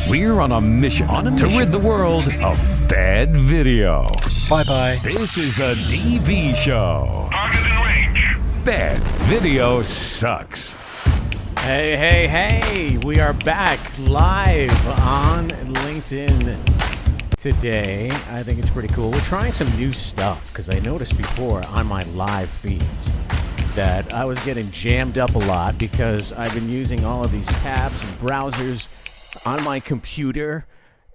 We're on a mission to rid the world of bad video. Bye-bye. This is the DV Show. Target in range. Bad video sucks. Hey, we are back live on LinkedIn today. I think it's pretty cool. We're trying some new stuff because I noticed before on my live feeds that I was getting jammed up a lot because I've been using all of these tabs and browsers on my computer,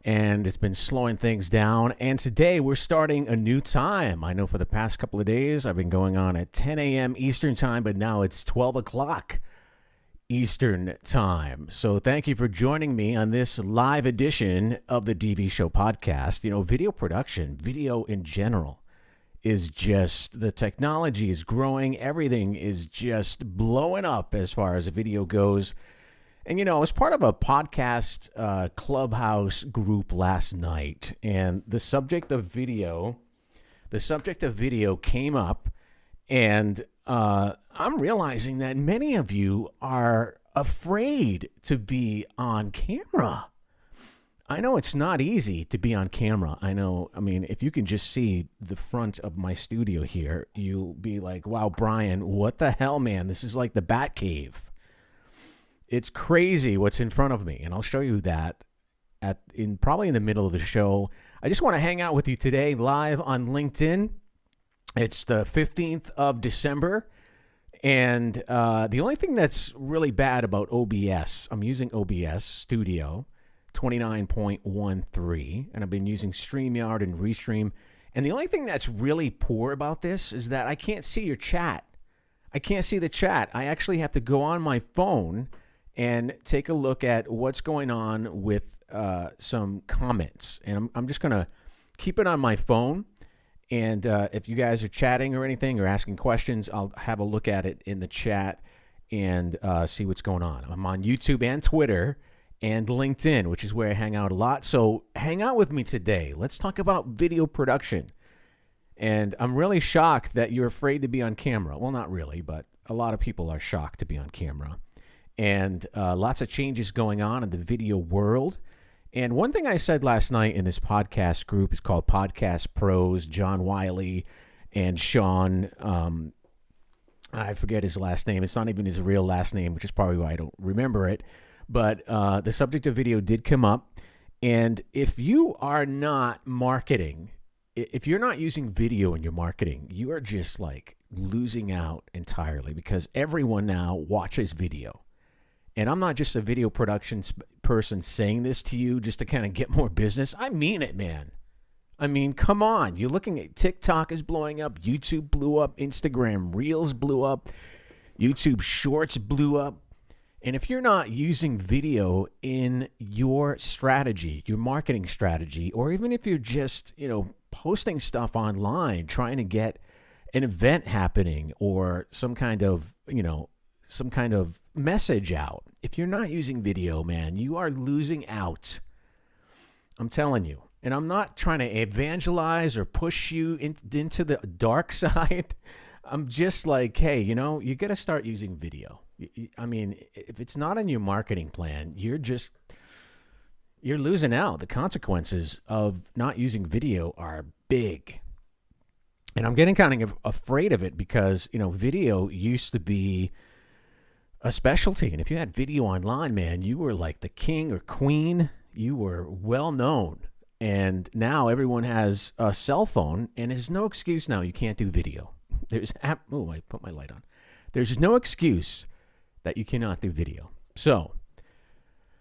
and it's been slowing things down. And today we're starting a new time. I know for the past couple of days I've been going on at 10 a.m. Eastern time, but now it's 12 o'clock Eastern time. So thank you for joining me on this live edition of the DV Show podcast. You know, video production, video in general, is just, the technology is growing. Everything is just blowing up as far as video goes. And, you know, I was part of a podcast clubhouse group last night, and the subject of video came up, and I'm realizing that many of you are afraid to be on camera. I know it's not easy to be on camera. I mean, if you can just see the front of my studio here, you'll be like, wow, Brian, what the hell, man? This is like the Bat Cave. It's crazy what's in front of me, and I'll show you that probably in the middle of the show. I just want to hang out with you today live on LinkedIn. It's the 15th of December, and the only thing that's really bad about OBS, I'm using OBS Studio 29.13, and I've been using StreamYard and Restream, and the only thing that's really poor about this is that I can't see your chat. I can't see the chat. I actually have to go on my phone and take a look at what's going on with some comments. And I'm just going to keep it on my phone. And if you guys are chatting or anything or asking questions, I'll have a look at it in the chat and see what's going on. I'm on YouTube and Twitter and LinkedIn, which is where I hang out a lot. So hang out with me today. Let's talk about video production. And I'm really shocked that you're afraid to be on camera. Well, not really, but a lot of people are shocked to be on camera. And lots of changes going on in the video world. And one thing I said last night in this podcast group is called Podcast Pros. John Wiley and Sean, I forget his last name. It's not even his real last name, which is probably why I don't remember it. But the subject of video did come up. And if you are not marketing, if you're not using video in your marketing, you are just like losing out entirely because everyone now watches video. And I'm not just a video production person saying this to you just to kind of get more business. I mean it, man. I mean, come on. You're looking at TikTok is blowing up. YouTube blew up. Instagram Reels blew up. YouTube Shorts blew up. And if you're not using video in your strategy, your marketing strategy, or even if you're just, posting stuff online, trying to get an event happening or some kind of message out. If you're not using video, man, you are losing out. I'm telling you. And I'm not trying to evangelize or push you into the dark side. I'm just like, hey, you got to start using video. I mean, if it's not in your marketing plan, you're losing out. The consequences of not using video are big. And I'm getting kind of afraid of it because, video used to be a specialty. And if you had video online, man, you were like the king or queen. You were well known. And now everyone has a cell phone, and there's no excuse now you can't do video. I put my light on. There's no excuse that you cannot do video. So,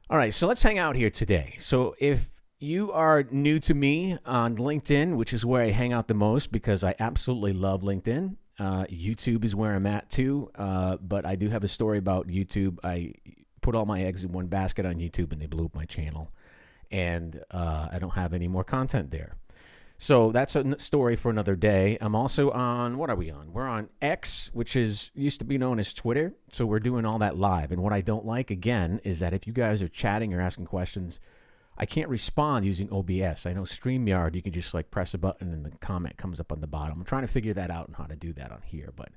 all right, so let's hang out here today. So if you are new to me on LinkedIn, which is where I hang out the most because I absolutely love LinkedIn. YouTube is where I'm at too, but I do have a story about YouTube. I put all my eggs in one basket on YouTube, and they blew up my channel, and I don't have any more content there. So that's a story for another day. I'm also on, what are we on? We're on X, which used to be known as Twitter. So we're doing all that live. And what I don't like, again, is that if you guys are chatting or asking questions, I can't respond using OBS. I know StreamYard, you can just like press a button and the comment comes up on the bottom. I'm trying to figure that out and how to do that on here. But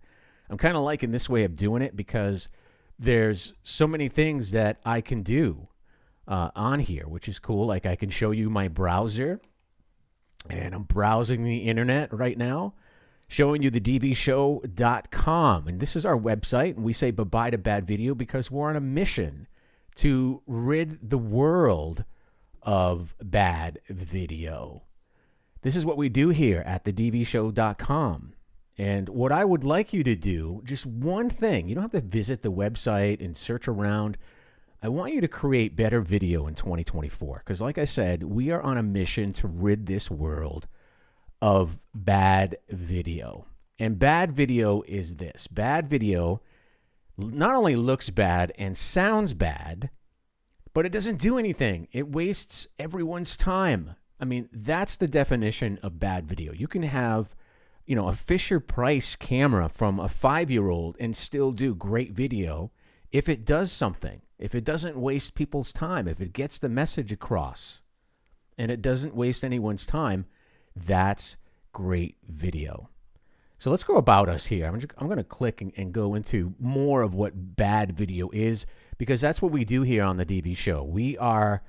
I'm kind of liking this way of doing it because there's so many things that I can do on here, which is cool. Like I can show you my browser, and I'm browsing the internet right now, showing you the dvshow.com. And this is our website, and we say bye-bye to bad video because we're on a mission to rid the world of bad video. This is what we do here at the dvshow.com. And what I would like you to do, just one thing, you don't have to visit the website and search around. I want you to create better video in 2024 because, like I said, we are on a mission to rid this world of bad video. And bad video is this. Bad video not only looks bad and sounds bad, but it doesn't do anything. It wastes everyone's time. I mean, that's the definition of bad video. You can have, a Fisher-Price camera from a 5-year-old and still do great video if it does something, if it doesn't waste people's time, if it gets the message across and it doesn't waste anyone's time. That's great video. So let's go about us here. I'm going to click and go into more of what bad video is because that's what we do here on the DV Show. We are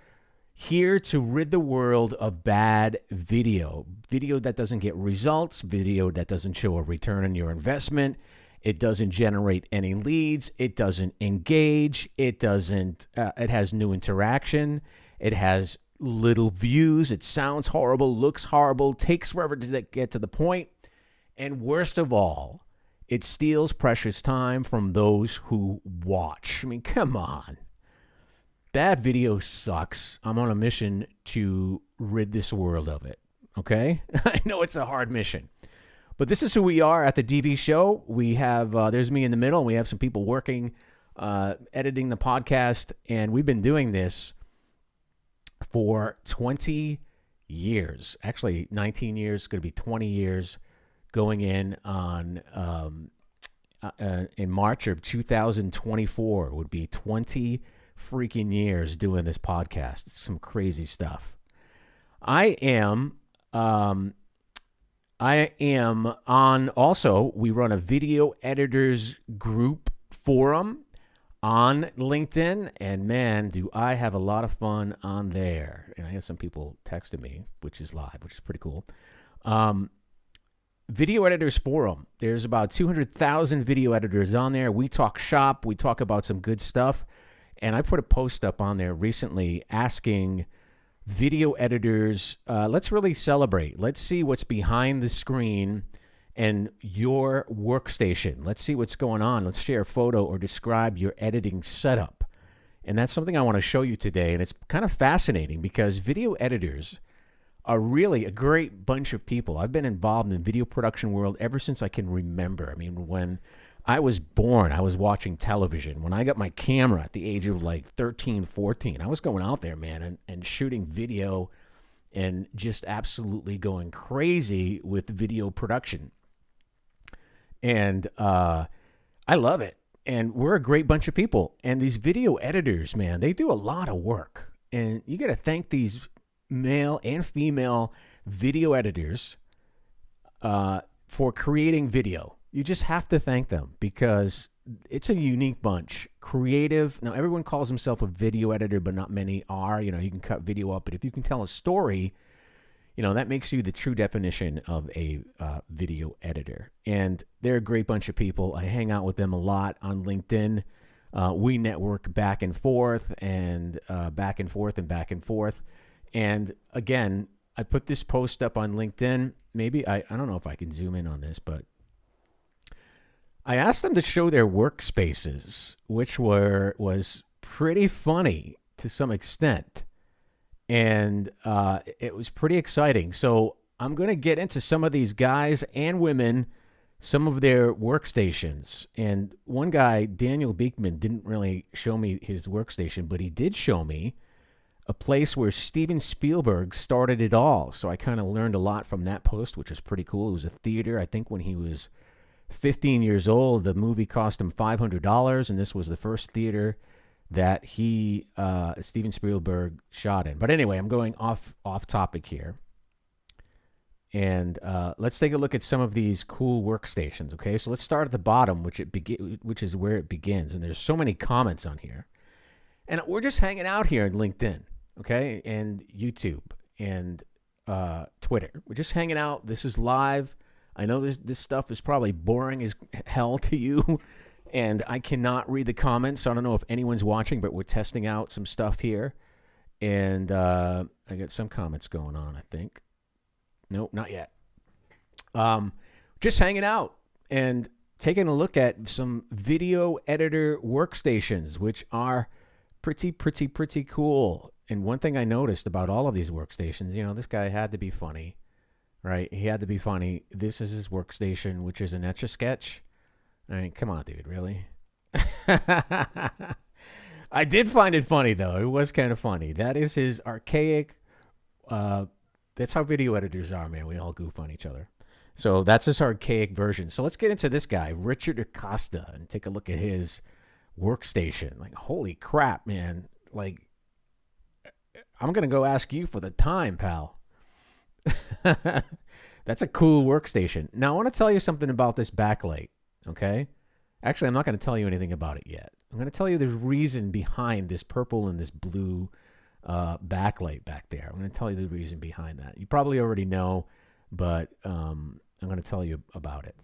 here to rid the world of bad video. Video that doesn't get results, video that doesn't show a return on your investment. It doesn't generate any leads. It doesn't engage. It has no interaction. It has little views. It sounds horrible, looks horrible, takes forever to get to the point. And worst of all, it steals precious time from those who watch. I mean, come on. Bad video sucks. I'm on a mission to rid this world of it. Okay? I know it's a hard mission. But this is who we are at the DV Show. We have, there's me in the middle, and we have some people working, editing the podcast. And we've been doing this for 20 years. Actually, 19 years. It's going to be 20 years going in on in March of 2024. It would be 20 freaking years doing this podcast. It's some crazy stuff. I am on also, we run a video editors group forum on LinkedIn, and man, do I have a lot of fun on there. And I have some people texting me, which is live, which is pretty cool. Video editors forum. There's about 200,000 video editors on there. We talk shop. We talk about some good stuff. And I put a post up on there recently asking video editors, let's really celebrate. Let's see what's behind the screen and your workstation. Let's see what's going on. Let's share a photo or describe your editing setup. And that's something I want to show you today. And it's kind of fascinating because video editors are really a great bunch of people. I've been involved in the video production world ever since I can remember. I mean, when I was born, I was watching television. When I got my camera at the age of like 13, 14, I was going out there, man, and shooting video and just absolutely going crazy with video production. And I love it. And we're a great bunch of people. And these video editors, man, they do a lot of work. And you got to thank these male and female video editors for creating video. You just have to thank them because it's a unique bunch. Creative. Now, everyone calls himself a video editor, but not many are. You can cut video up, but if you can tell a story, that makes you the true definition of a video editor. And they're a great bunch of people. I hang out with them a lot on LinkedIn. We network back and forth and back and forth and back and forth. And again, I put this post up on LinkedIn. Maybe I don't know if I can zoom in on this, but I asked them to show their workspaces, which was pretty funny to some extent. And it was pretty exciting. So I'm going to get into some of these guys and women, some of their workstations. And one guy, Daniel Beekman, didn't really show me his workstation, but he did show me a place where Steven Spielberg started it all. So I kind of learned a lot from that post, which was pretty cool. It was a theater. I think when he was 15 years old, the movie cost him $500, and this was the first theater that Steven Spielberg shot in. But anyway, I'm going off topic here. And let's take a look at some of these cool workstations, okay? So let's start at the bottom, which is where it begins. And there's so many comments on here. And we're just hanging out here in LinkedIn, okay, and YouTube and Twitter. We're just hanging out. This is live. I know this stuff is probably boring as hell to you, and I cannot read the comments. So I don't know if anyone's watching, but we're testing out some stuff here. And I got some comments going on, I think. Nope, not yet. Just hanging out and taking a look at some video editor workstations, which are pretty cool. And one thing I noticed about all of these workstations, this guy had to be funny, right? He had to be funny. This is his workstation, which is an Etch-a-Sketch. I mean, come on, dude, really? I did find it funny, though. It was kind of funny. That is his archaic, that's how video editors are, man. We all goof on each other. So that's his archaic version. So let's get into this guy, Richard Acosta, and take a look at his workstation. Like, holy crap, man. Like, I'm going to go ask you for the time, pal. That's a cool workstation. Now, I want to tell you something about this backlight, okay? Actually, I'm not going to tell you anything about it yet. I'm going to tell you the reason behind this purple and this blue backlight back there. I'm going to tell you the reason behind that. You probably already know, but I'm going to tell you about it.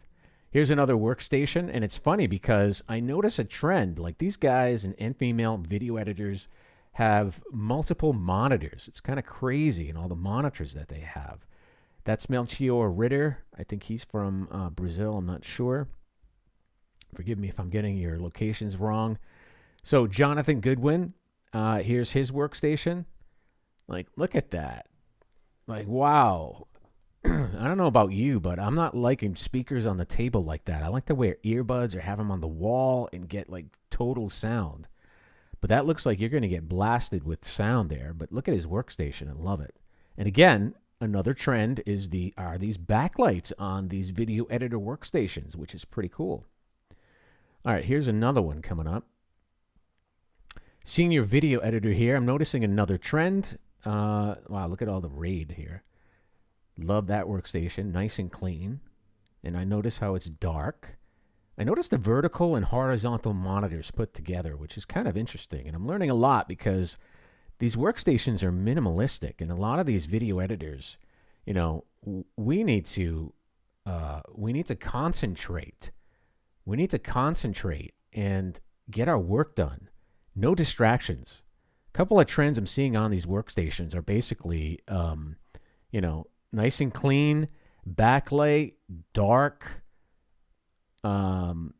Here's another workstation, and it's funny because I notice a trend. Like, these guys and female video editors have multiple monitors. It's kind of crazy, and all the monitors that they have. That's Melchior Ritter. I think he's from Brazil. I'm not sure. Forgive me if I'm getting your locations wrong. So Jonathan Goodwin, here's his workstation. Like, look at that. Like, wow. I don't know about you, but I'm not liking speakers on the table like that. I like to wear earbuds or have them on the wall and get, like, total sound. But that looks like you're going to get blasted with sound there. But look at his workstation. I love it. And again, another trend is are these backlights on these video editor workstations, which is pretty cool. All right, here's another one coming up. Senior video editor here. I'm noticing another trend. Wow, look at all the RAID here. Love that workstation. Nice and clean. And I notice how it's dark. I noticed the vertical and horizontal monitors put together, which is kind of interesting. And I'm learning a lot because these workstations are minimalistic. And a lot of these video editors, we need to concentrate. We need to concentrate and get our work done. No distractions. A couple of trends I'm seeing on these workstations are basically, nice and clean, backlight, dark, and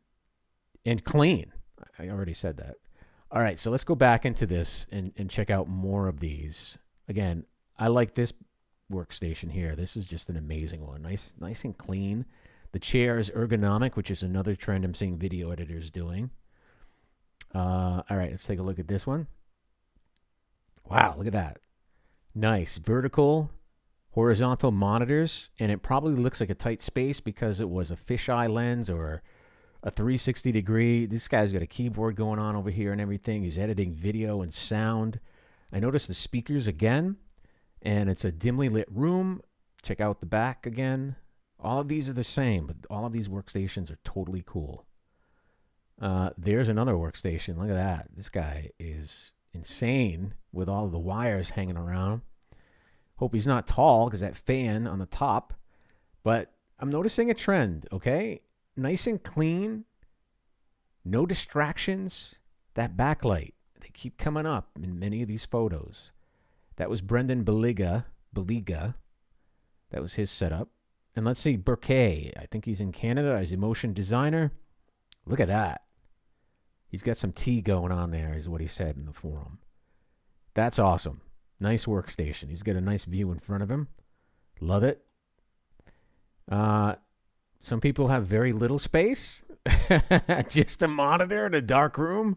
clean. I already said that. All right, so let's go back into this and check out more of these. Again, I like this workstation here. This is just an amazing one. Nice and clean. The chair is ergonomic, which is another trend I'm seeing video editors doing. All right, let's take a look at this one. Wow, look at that. Nice. Vertical, horizontal monitors, and it probably looks like a tight space because it was a fisheye lens or a 360 degree. This guy's got a keyboard going on over here and everything. He's editing video and sound. I noticed the speakers again, and it's a dimly lit room. Check out the back again. All of these are the same, but all of these workstations are totally cool. There's another workstation. Look at that. This guy is insane with all of the wires hanging around. Hope he's not tall because that fan on the top. But I'm noticing a trend, okay? Nice and clean. No distractions. That backlight. They keep coming up in many of these photos. That was Brendan Baliga. That was his setup. And let's see, Burkay. I think he's in Canada. He's a motion designer. Look at that. He's got some tea going on there, is what he said in the forum. That's awesome. Nice workstation. He's got a nice view in front of him. Love it. Some people have very little space. Just a monitor in a dark room.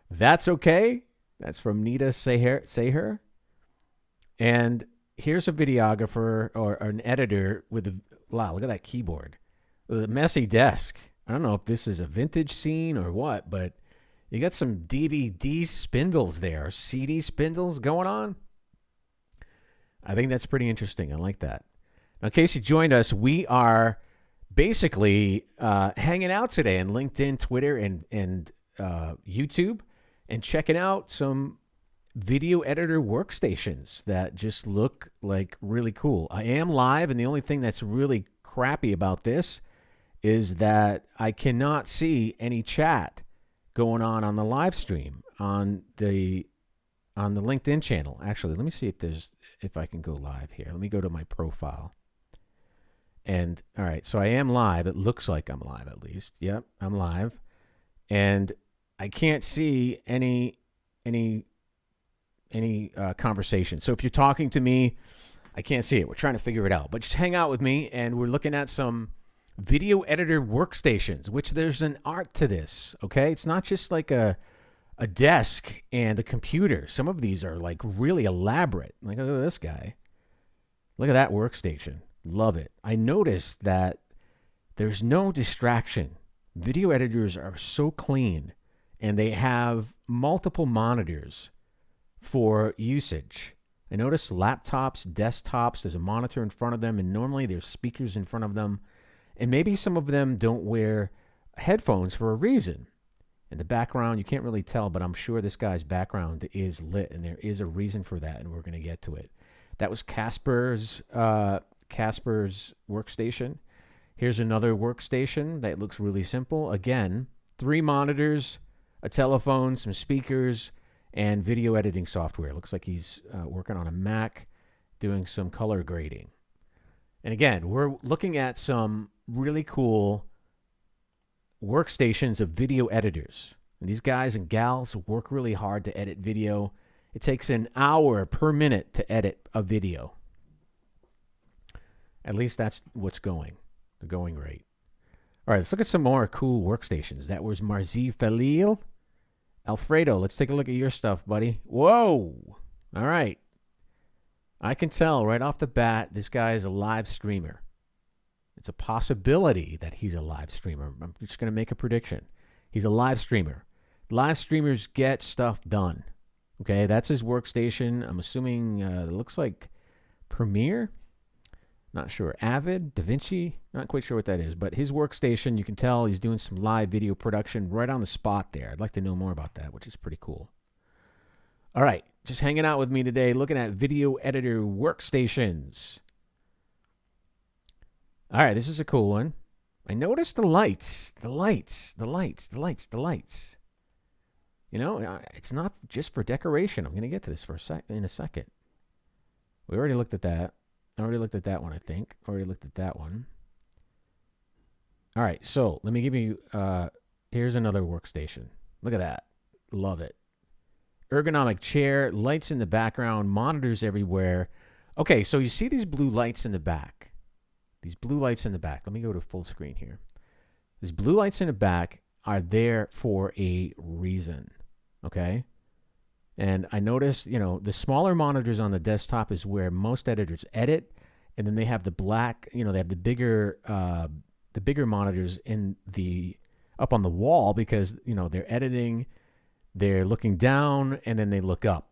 That's okay. That's from Nita Seher. And here's a videographer or an editor with wow, look at that keyboard. With a messy desk. I don't know if this is a vintage scene or what, but you got some DVD spindles there, CD spindles going on. I think that's pretty interesting. I like that. Now, in case you joined us, we are basically hanging out today on LinkedIn, Twitter, and YouTube. and checking out some video editor workstations that just look like really cool. I am live, and the only thing that's really crappy about this is that I cannot see any chat going on the live stream on the LinkedIn channel. Actually, let me see if I can go live here. Let me go to my profile. And all right, so I am live. It looks like I'm live at least. Yep, I'm live. And I can't see any conversation. So if you're talking to me, I can't see it. We're trying to figure it out. But just hang out with me, and we're looking at some video editor workstations, which there's an art to this, okay? It's not just like a desk and a computer. Some of these are like really elaborate. Like, look at this guy. Look at that workstation. Love it. I noticed that there's no distraction. Video editors are so clean, and they have multiple monitors for usage. I noticed laptops, desktops, there's a monitor in front of them, and normally there's speakers in front of them. And maybe some of them don't wear headphones for a reason. In the background, you can't really tell, but I'm sure this guy's background is lit, and there is a reason for that, and we're going to get to it. That was Casper's workstation. Here's another workstation that looks really simple. Again, 3 monitors, a telephone, some speakers, and video editing software. Looks like he's working on a Mac, doing some color grading. And again, we're looking at some really cool workstations of video editors. And these guys and gals work really hard to edit video. It takes an hour per minute to edit a video. At least that's what's the going rate. All right, let's look at some more cool workstations. That was Marzi Felil. Alfredo, let's take a look at your stuff, buddy. Whoa! All right. I can tell right off the bat this guy is a live streamer. It's a possibility that he's a live streamer. I'm just going to make a prediction. He's a live streamer. Live streamers get stuff done. Okay, that's his workstation. I'm assuming it looks like Premiere. Not sure. Avid, DaVinci, not quite sure what that is. But his workstation, you can tell he's doing some live video production right on the spot there. I'd like to know more about that, which is pretty cool. All right, just hanging out with me today, looking at video editor workstations. All right, this is a cool one. I noticed the lights. You know, it's not just for decoration. I'm going to get to this in a second. We already looked at that. I already looked at that one, I think. Already looked at that one. All right, so let me give you, here's another workstation. Look at that. Love it. Ergonomic chair, lights in the background, monitors everywhere. Okay, so you see these blue lights in the back. These blue lights in the back. Let me go to full screen here. These blue lights in the back are there for a reason, okay? And I noticed, you know, the smaller monitors on the desktop is where most editors edit, and then they have the black, you know, they have the bigger monitors up on the wall because, you know, they're editing, they're looking down, and then they look up.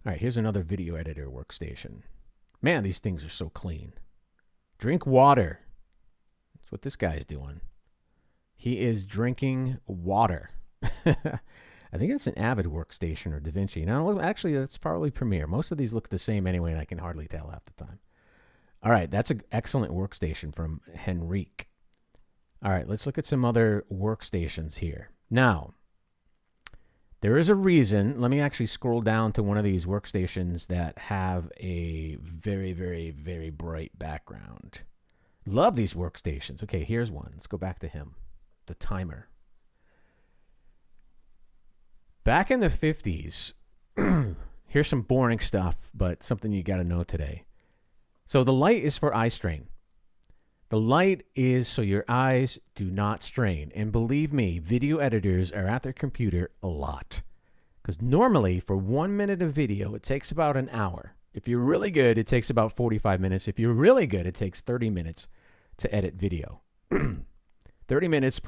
All right, here's another video editor workstation. Man, these things are so clean. Drink water. That's what this guy's doing. He is drinking water. I think that's an Avid workstation or DaVinci. Now, actually, that's probably Premiere. Most of these look the same anyway, and I can hardly tell half the time. All right, that's an excellent workstation from Henrique. All right, let's look at some other workstations here. Now, there is a reason. Let me actually scroll down to one of these workstations that have a very, very, very bright background. Love these workstations. Okay, here's one. Let's go back to him. The timer. Back in the 50s, here's some boring stuff, but something you got to know today. So the light is for eye strain. The light is so your eyes do not strain. And believe me, video editors are at their computer a lot. Because normally, for 1 minute of video, it takes about an hour. If you're really good, it takes about 45 minutes. If you're really good, it takes 30 minutes to edit video. 30 minutes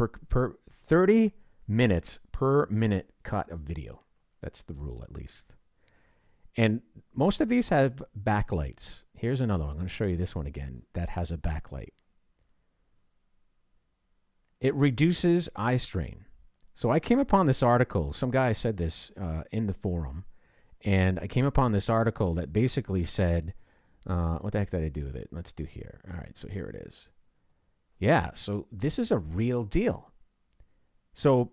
per minute cut of video. That's the rule, at least. And most of these have backlights. Here's another one. I'm going to show you this one again that has a backlight. It reduces eye strain. So I came upon this article. Some guy said this in the forum, and I came upon this article that basically said, what the heck did I do with it? Let's do here. All right, so here it is. Yeah, so this is a real deal. So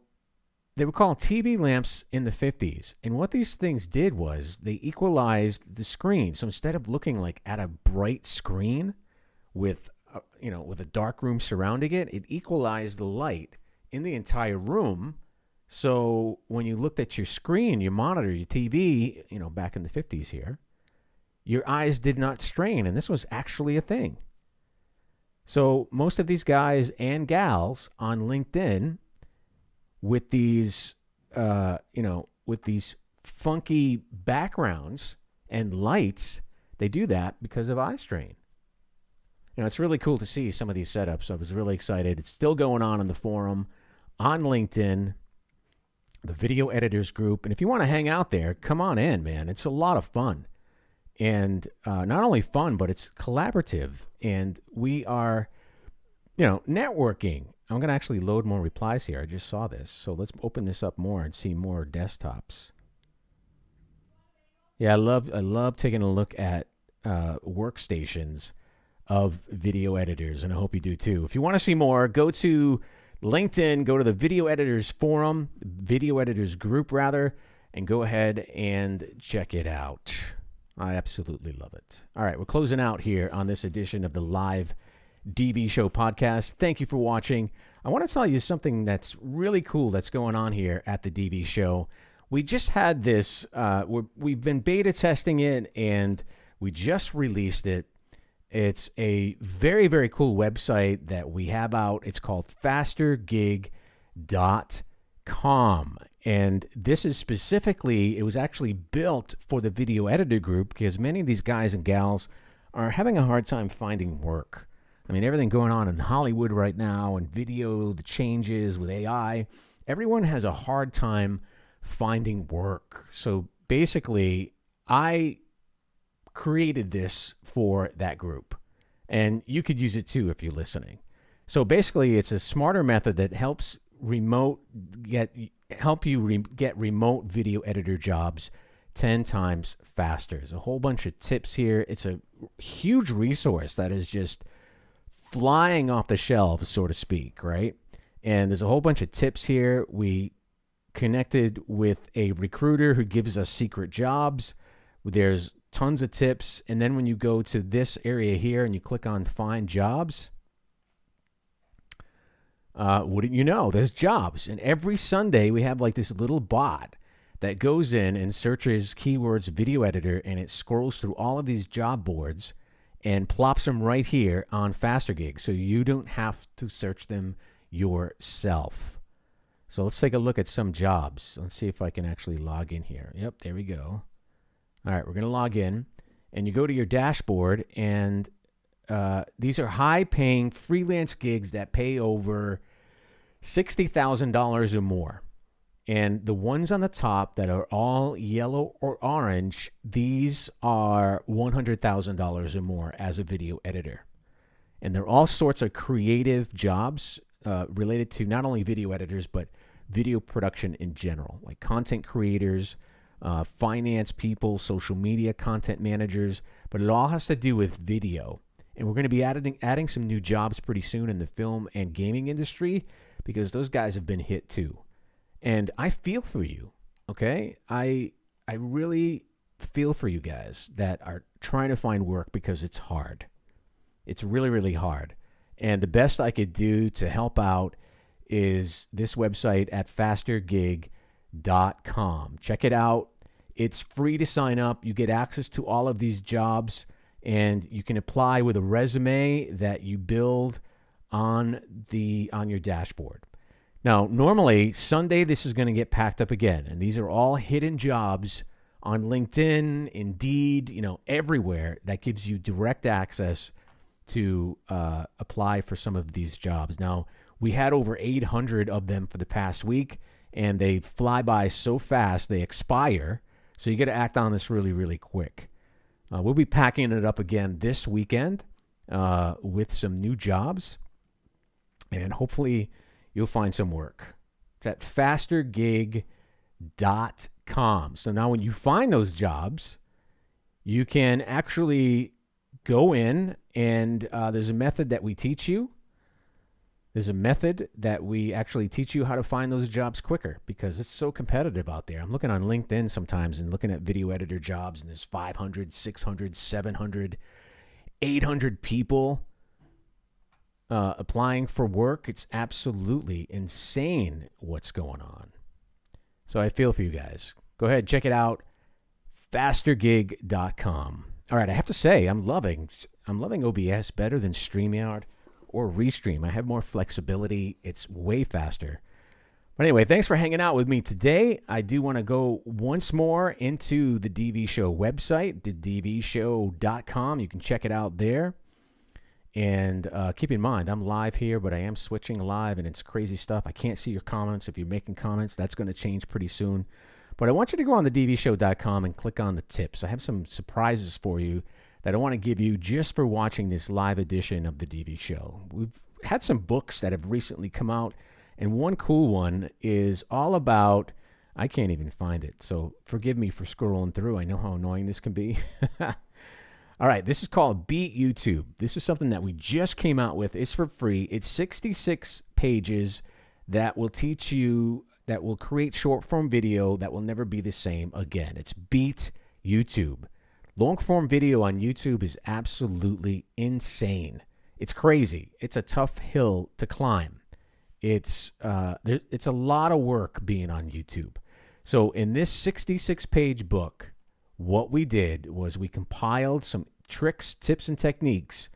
they were called TV lamps in the 50s, and what these things did was they equalized the screen. So instead of looking like at a bright screen with with a dark room surrounding it, it equalized the light in the entire room. So when you looked at your screen, your monitor, your TV, back in the 50s here, your eyes did not strain, and this was actually a thing. So most of these guys and gals on LinkedIn with these, with these funky backgrounds and lights, they do that because of eye strain. It's really cool to see some of these setups. I was really excited. It's still going on in the forum, on LinkedIn, the video editors group. And if you want to hang out there, come on in, man. It's a lot of fun. And not only fun, but it's collaborative. And we are, networking. I'm going to actually load more replies here. I just saw this. So let's open this up more and see more desktops. Yeah, I love taking a look at workstations of video editors, and I hope you do too. If you want to see more, go to LinkedIn, go to the Video Editors Forum, Video Editors Group rather, and go ahead and check it out. I absolutely love it. All right, we're closing out here on this edition of the Live DV Show podcast. Thank you for watching. I want to tell you something that's really cool that's going on here at the DV Show. We just had this, we've been beta testing it, and we just released it. It's a very, very cool website that we have out. It's called fastergig.com. And this is specifically, it was actually built for the video editor group because many of these guys and gals are having a hard time finding work. I mean, everything going on in Hollywood right now and video, the changes with AI, everyone has a hard time finding work. So basically, I created this for that group, and you could use it too if you're listening. So basically, it's a smarter method that helps help you get remote video editor jobs 10 times faster. There's a whole bunch of tips here. It's a huge resource that is just flying off the shelves, so to speak, right? And there's a whole bunch of tips here. We connected with a recruiter who gives us secret jobs. There's tons of tips. And then when you go to this area here and you click on Find Jobs, wouldn't you know, there's jobs. And every Sunday we have like this little bot that goes in and searches keywords video editor, and it scrolls through all of these job boards and plops them right here on FasterGig, so you don't have to search them yourself. So let's take a look at some jobs. Let's see if I can actually log in here. Yep, there we go. All right, we're going to log in, and you go to your dashboard, and these are high-paying freelance gigs that pay over $60,000 or more. And the ones on the top that are all yellow or orange, these are $100,000 or more as a video editor. And they're all sorts of creative jobs related to not only video editors, but video production in general, like content creators, finance people, social media content managers, but it all has to do with video. And we're going to be adding some new jobs pretty soon in the film and gaming industry because those guys have been hit too. And I feel for you, okay? I really feel for you guys that are trying to find work because it's hard. It's really, really hard. And the best I could do to help out is this website at fastergig.com. Check it out. It's free to sign up. You get access to all of these jobs, and you can apply with a resume that you build on your dashboard. Now, normally, Sunday, this is going to get packed up again, and these are all hidden jobs on LinkedIn, Indeed, everywhere that gives you direct access to apply for some of these jobs. Now, we had over 800 of them for the past week, and they fly by so fast, they expire, so you got to act on this really, really quick. We'll be packing it up again this weekend with some new jobs, and hopefully you'll find some work. It's at fastergig.com. So now when you find those jobs, you can actually go in and there's a method that we teach you. There's a method that we actually teach you how to find those jobs quicker because it's so competitive out there. I'm looking on LinkedIn sometimes and looking at video editor jobs, and there's 500, 600, 700, 800 people applying for work. It's absolutely insane what's going on. So I feel for you guys. Go ahead, check it out, fastergig.com. All right, I have to say, I'm loving OBS better than StreamYard or Restream. I have more flexibility. It's way faster. But anyway, thanks for hanging out with me today. I do want to go once more into the DV Show website, thedvshow.com. You can check it out there. And keep in mind, I'm live here, but I am switching live, and it's crazy stuff. I can't see your comments. If you're making comments, that's going to change pretty soon. But I want you to go on thedvshow.com and click on the tips. I have some surprises for you that I want to give you just for watching this live edition of the DV Show. We've had some books that have recently come out, and one cool one is all about, I can't even find it, so forgive me for scrolling through. I know how annoying this can be. All right, this is called Beat YouTube. This is something that we just came out with. It's for free. It's 66 pages that will teach you, that will create short-form video that will never be the same again. It's Beat YouTube. Long-form video on YouTube is absolutely insane. It's crazy. It's a tough hill to climb. It's a lot of work being on YouTube. So in this 66-page book, what we did was we compiled some tricks, tips, and techniques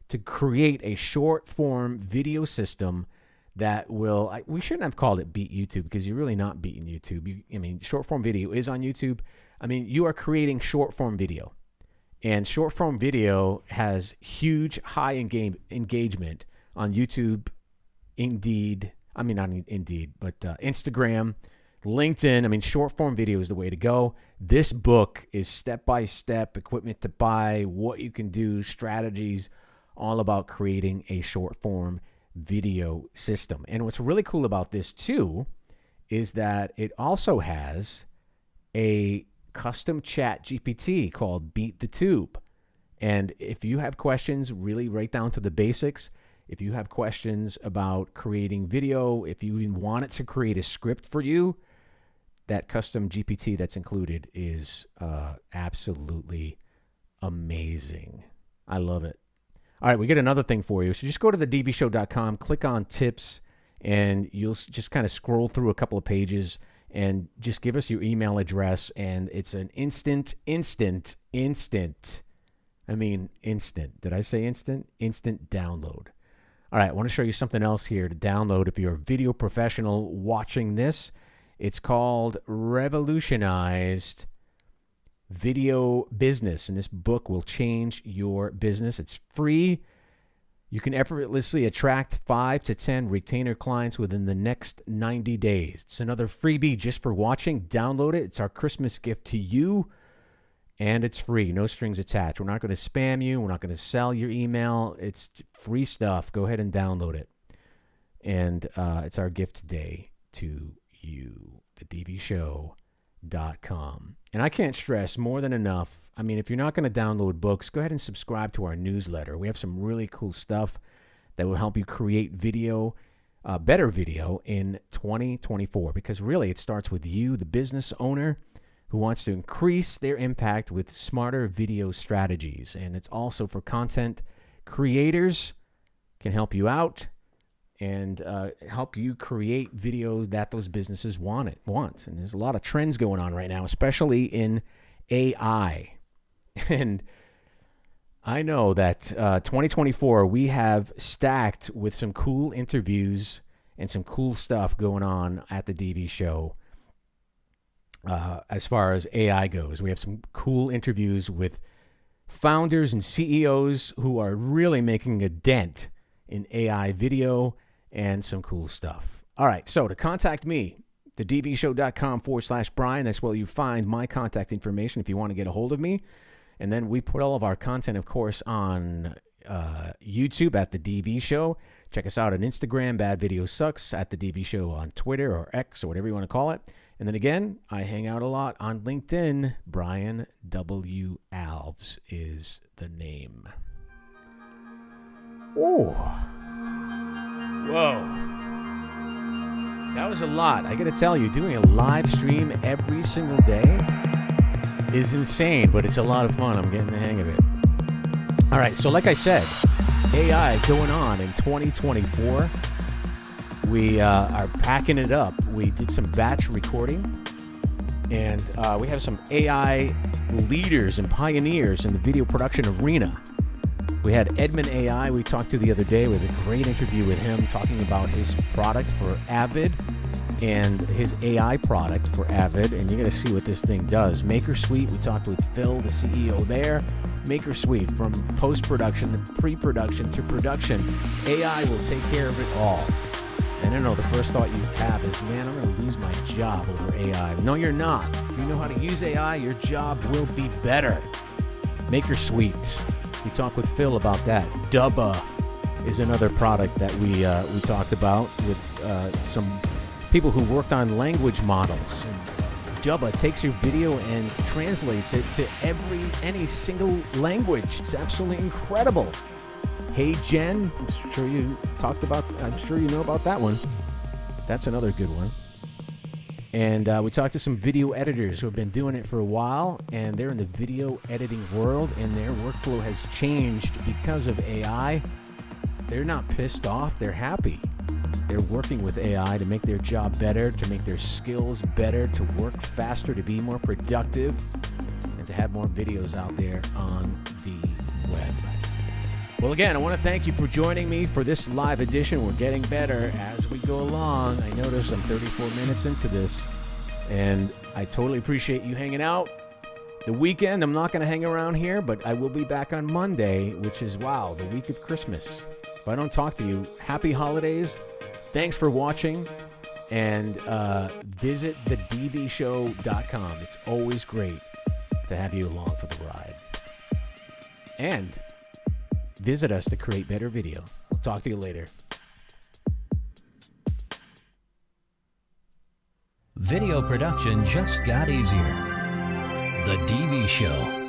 to create a short-form video system that will, we shouldn't have called it Beat YouTube because you're really not beating YouTube. Short-form video is on YouTube. You are creating short-form video. And short-form video has huge, high engagement on YouTube, Indeed. Not Indeed, but Instagram, LinkedIn. Short-form video is the way to go. This book is step-by-step equipment to buy, what you can do, strategies, all about creating a short-form video system. And what's really cool about this, too, is that it also has a custom chat GPT called Beat the Tube. And if you have questions, really right down to the basics, if you have questions about creating video, if you even want it to create a script for you, that custom GPT that's included is absolutely amazing. I love it. All right, we get another thing for you. So just go to thedvshow.com, click on tips, and you'll just kind of scroll through a couple of pages and just give us your email address, and it's an instant. Did I say instant? Instant download. All right, I want to show you something else here to download if you're a video professional watching this. It's called Revolutionized Video Business, and this book will change your business. It's free. You can effortlessly attract 5 to 10 retainer clients within the next 90 days. It's another freebie just for watching. Download it. It's our Christmas gift to you, and it's free. No strings attached. We're not going to spam you. We're not going to sell your email. It's free stuff. Go ahead and download it. And it's our gift today to you, thedvshow.com. And I can't stress more than enough, if you're not going to download books, go ahead and subscribe to our newsletter. We have some really cool stuff that will help you create video, better video in 2024, because really it starts with you, the business owner who wants to increase their impact with smarter video strategies. And it's also for content creators, can help you out and help you create video that those businesses want. And there's a lot of trends going on right now, especially in AI. And I know that 2024, we have stacked with some cool interviews and some cool stuff going on at the DV Show as far as AI goes. We have some cool interviews with founders and CEOs who are really making a dent in AI video and some cool stuff. All right, so to contact me, thedvshow.com/Brian. That's where you find my contact information if you want to get a hold of me. And then we put all of our content, of course, on YouTube at The DV Show. Check us out on Instagram, Bad Video Sucks, at The DV Show on Twitter or X or whatever you want to call it. And then again, I hang out a lot on LinkedIn. Brian W. Alves is the name. Oh. Whoa. That was a lot. I got to tell you, doing a live stream every single day is insane, but it's a lot of fun. I'm getting the hang of it. All right, so like I said, AI going on in 2024. We are packing it up. We did some batch recording, and we have some AI leaders and pioneers in the video production arena. We had Edmund AI we talked to the other day. We had a great interview with him talking about his product for Avid and his AI product for Avid, and you're going to see what this thing does. Maker Suite, we talked with Phil, the CEO there. Maker Suite, from post-production to pre-production to production, AI will take care of it all. And I know the first thought you have is, man, I'm going to lose my job over AI. No, you're not. If you know how to use AI, your job will be better. Maker Suite. We talked with Phil about that. Dubba is another product that we talked about with some people who worked on language models. And Dubba takes your video and translates it to any single language. It's absolutely incredible. Hey Jen, I'm sure you know about that one. That's another good one. And we talked to some video editors who have been doing it for a while, and they're in the video editing world, and their workflow has changed because of AI. They're not pissed off, they're happy. They're working with AI to make their job better, to make their skills better, to work faster, to be more productive, and to have more videos out there on the web. Well, again, I want to thank you for joining me for this live edition. We're getting better as we go along. I notice I'm 34 minutes into this, and I totally appreciate you hanging out. The weekend, I'm not going to hang around here, but I will be back on Monday, which is, wow, the week of Christmas. If I don't talk to you, happy holidays. Thanks for watching, and visit thedvshow.com. It's always great to have you along for the ride. And visit us to create better video. We'll talk to you later. Video production just got easier. The DV Show.